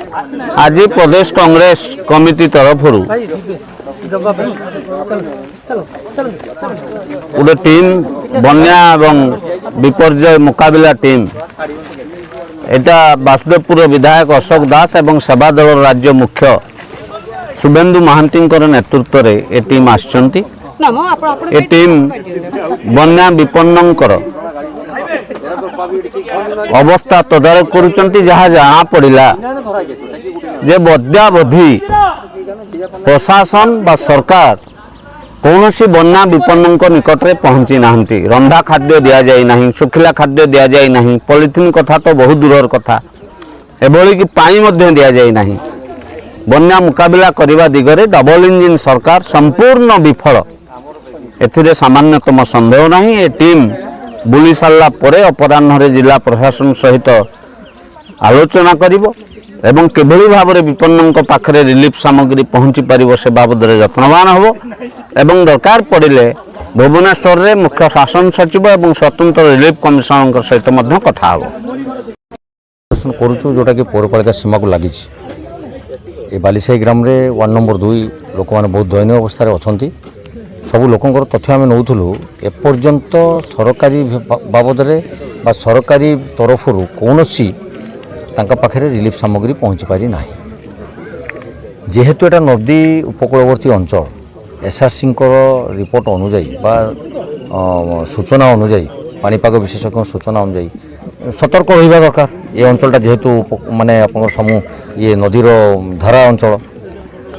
आज प्रदेश कांग्रेस कमिटी तरफ गोटे टीम बन्या एवं विपर्यय मुकाबिला टीम एटा वासुदेवपुर विधायक अशोक दास एवं सेवा दल राज्य मुख्य शुभेन्दु महांती नेतृत्व में ये टीम आसचंती। ये टीम बन्या विपन्नंकर अवस्था तदारक करुचंती। जहाँ जना पड़ा जे बद्यावधि प्रशासन व सरकार कौन सी बन्या विपन्न निकट में पहुंची नाहंती। रंधा खाद्य दि जाए ना, शुखिला खाद्य दि जाए ना, पॉलिथिन कथा तो बहुत दूर कथा, एभली कि पानी मध्य दि जाए ना। बन्या मुकाबिला करने दिगरे डबल इंजिन सरकार संपूर्ण विफल, एथिरे सामान्यतम संदेह नहीं। ये टीम बुली सारा परे अपराह्न जिला प्रशासन सहित आलोचना करिवो एवं किभली भाव में विपन्न पाखरे रिलीफ सामग्री पहुंची पारिबो से बाबद यत्नवान होबो एवं दरकार पड़िले भुवनेश्वर रे मुख्य शासन सचिव एवं स्वतंत्र रिलीफ कमिशनर सहित मध्य कथा होबो। करूछु जोटा कि पौरपालिका सीमा को लगी ए बालीसाही ग्राम रे वार्ड नंबर 2 लोक मैंने बहुत दयनीय अवस्था अच्छा। सबू लोकंर तथ्य आम नौलु एपर्यंत सरकारी बाबद बा सरकारी तरफ कौन पाखे रिलीफ सामग्री पहुँची पारि ना। जेहेतु एटा नदी उपकूलवर्ती अंचल एसआरसी रिपोर्ट अनुजाई बा सूचना अनुजाई पानीपाग विशेषज्ञ सूचना अनुजाई सतर्क रहा दरकार। ये अंचलटा जेहेतु माने आप समूह ये नदीर धारा अंचल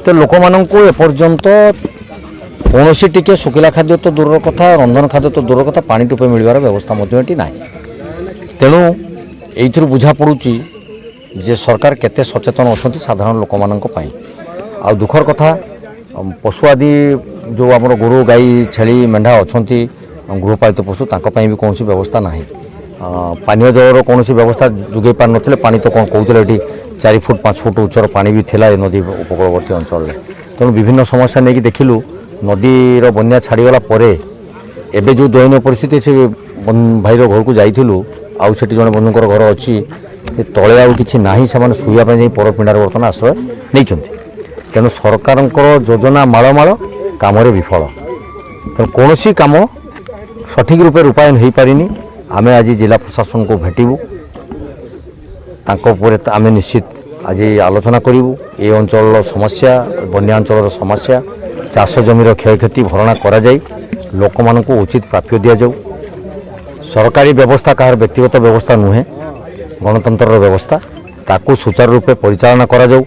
तो लोक मानक एपर्यंत कौन टिके शुखिला खाद्य तो दूर कथा, रंधन खाद्य तो दूर कथा, पानी टोपे मिलवार व्यवस्था ना। तेणु ये बुझा पड़ुची जे सरकार केते सचेतन अच्छा साधारण लोक मानक पई। आ दुखर कथा पशु आदि जो आम गोरु गाई छेली मेढ़ा अच्छा गृहपालित पशु तांको भी कौन व्यवस्था ना। पानीय जलर कौन व्यवस्था जोगे पार नथिले। पानी तो कौन कहते ये 4 फुट 5 फुट उच्चर पानी भी थिला नदी उपकूलवर्ती अंचल। तेणु विभिन्न समस्या नहीं देखिलु नदीर बन्या छाड़गला एबे जो दयनीय परिस्थिति से भाईर घर को जाइलु आउ से जड़े बंधुकर घर अच्छी तले आउ कि ना से शुवाई परपिंडार बर्तमान आश्रय नहीं। तेणु सरकार योजना मालमाल कम विफल। तेणु कौन कम सठिक रूपे रूपायन हो पारिनी। आम आज जिला प्रशासन को भेटू आम निश्चित आज आलोचना करूँ ये अंचल समस्या बन्या अंचल समस्या चाष जमीर क्षयक्षति भरणा करा जाई लोक मानक उचित प्राप्य दि जाऊ। सरकारी व्यवस्था कहार व्यक्तिगत व्यवस्था नुहे गणतंत्र व्यवस्था ताकू सुचारू रूपे परिचालना करा जाऊ।